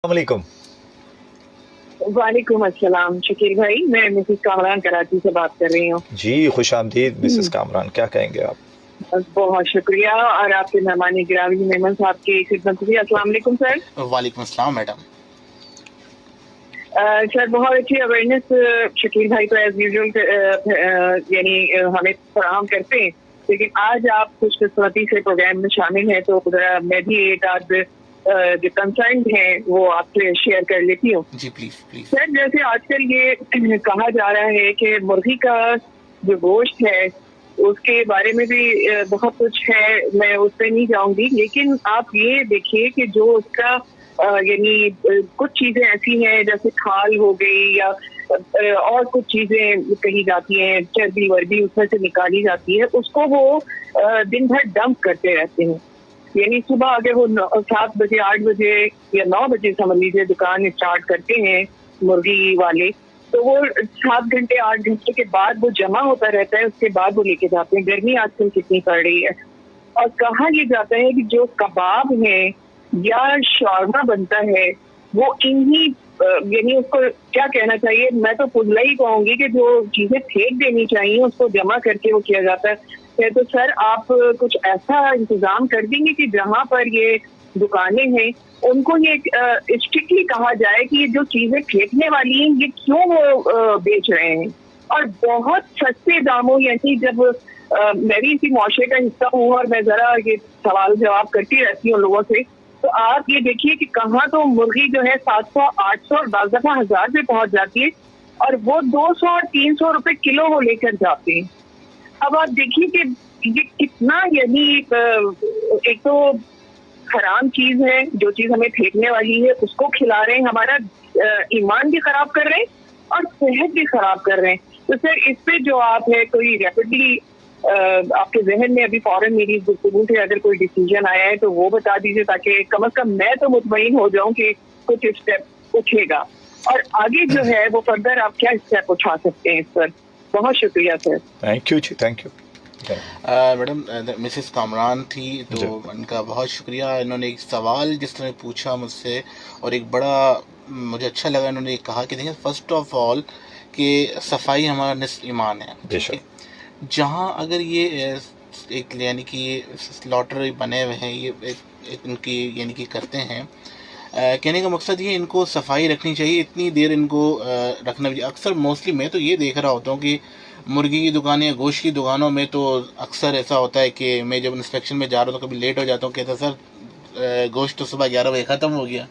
वालेकुम। वालेकुम अस्सलाम। शकील भाई, मैं मिसेस कामरान कराची से बात कर रही हूँ। जी खुश आमदीद मिसेस कामरान, क्या कहेंगे आप? बहुत शुक्रिया और आपके मेहमान गिरामी मेमन साहब की खिदमत हुई। अस्सलाम वालेकुम सर। वालेकुम अस्सलाम मैडम। सर बहुत अच्छी अवेयरनेस शकील भाई तो एज यूजुअल यानी हमें फराहम करते हैं, लेकिन आज आप खुशकिस्मती से प्रोग्राम में शामिल हैं तो मैं भी एक आध जो कंसर्न है वो आपसे शेयर कर लेती हूँ। जी प्लीज प्लीज। सर जैसे आजकल ये कहा जा रहा है कि मुर्गी का जो गोश्त है उसके बारे में भी बहुत कुछ है, मैं उस पर नहीं जाऊंगी, लेकिन आप ये देखिए कि जो उसका यानी कुछ चीजें ऐसी हैं जैसे खाल हो गई या और कुछ चीजें कही जाती हैं, चर्बी वर्बी उसमें से निकाली जाती है, उसको वो दिन भर डंप करते रहते हैं। यानी सुबह अगर वो 7 बजे 8 बजे या 9 बजे समझ लीजिए दुकान स्टार्ट करते हैं मुर्गी वाले, तो वो 7 घंटे 8 घंटे के बाद वो जमा होता रहता है, उसके बाद वो लेके जाते हैं। गर्मी आजकल कितनी पड़ रही है, और कहा यह जाता है कि जो कबाब है या शौरमा बनता है वो इन्हीं यानी उसको क्या कहना चाहिए, मैं तो पुजला ही कहूंगी कि जो चीजें फेंक देनी चाहिए उसको जमा करके वो किया जाता है। तो सर आप कुछ ऐसा इंतजाम कर देंगे कि जहाँ पर ये दुकानें हैं उनको ये स्ट्रिक्टली कहा जाए कि ये जो चीजें फेंकने वाली हैं ये क्यों वो बेच रहे हैं, और बहुत सस्ते दामों, यानी जब मैं भी इसी मुआशरे का हिस्सा हूँ और मैं जरा ये सवाल जवाब करती रहती हूँ लोगों से, तो आप ये देखिए कि कहाँ तो मुर्गी जो है 700 800 और 10 दफा 1000 पे पहुंच जाती है, और वो 200 और 300 रुपए किलो वो लेकर जाते हैं। अब आप देखिए कि ये कितना यानी एक तो हराम चीज है, जो चीज हमें फेंकने वाली है उसको खिला रहे हैं, हमारा ईमान भी खराब कर रहे हैं और सेहत भी खराब कर रहे हैं। तो सर इस पे जो आप है कोई रैपिडली आपके जहन में अभी फौरन मेरी गुफ्तगू से अगर कोई डिसीजन आया है तो वो बता दीजिए, ताकि कम अज कम मैं तो मुतमईन हो जाऊं कि कुछ स्टेप उठेगा, और आगे जो है वो फर्दर आप क्या स्टेप उठा सकते हैं इस पर। बहुत शुक्रिया सर। थैंक यू जी, thank you. Madam Mrs Kamran थी तो उनका बहुत शुक्रिया। इन्होंने एक सवाल जिस तरह पूछा मुझसे, और एक बड़ा मुझे अच्छा लगा, इन्होंने कहा कि देखिए फर्स्ट ऑफ ऑल कि सफाई हमारा निस्फ ईमान है। जहाँ अगर ये एक यानी कि स्लॉटर बने हुए हैं, ये एक इनकी यानी कि करते हैं, कहने का मकसद ये इनको सफाई रखनी चाहिए, इतनी देर इनको रखना चाहिए। अक्सर मोस्टली मैं तो ये देख रहा होता हूँ कि मुर्गी की दुकान या गोश्त की दुकानों में तो अक्सर ऐसा होता है कि मैं जब इंस्पेक्शन में जा रहा हूँ तो कभी लेट हो जाता हूँ, कहता सर गोश्त तो सुबह 11 बजे ख़त्म हो गया।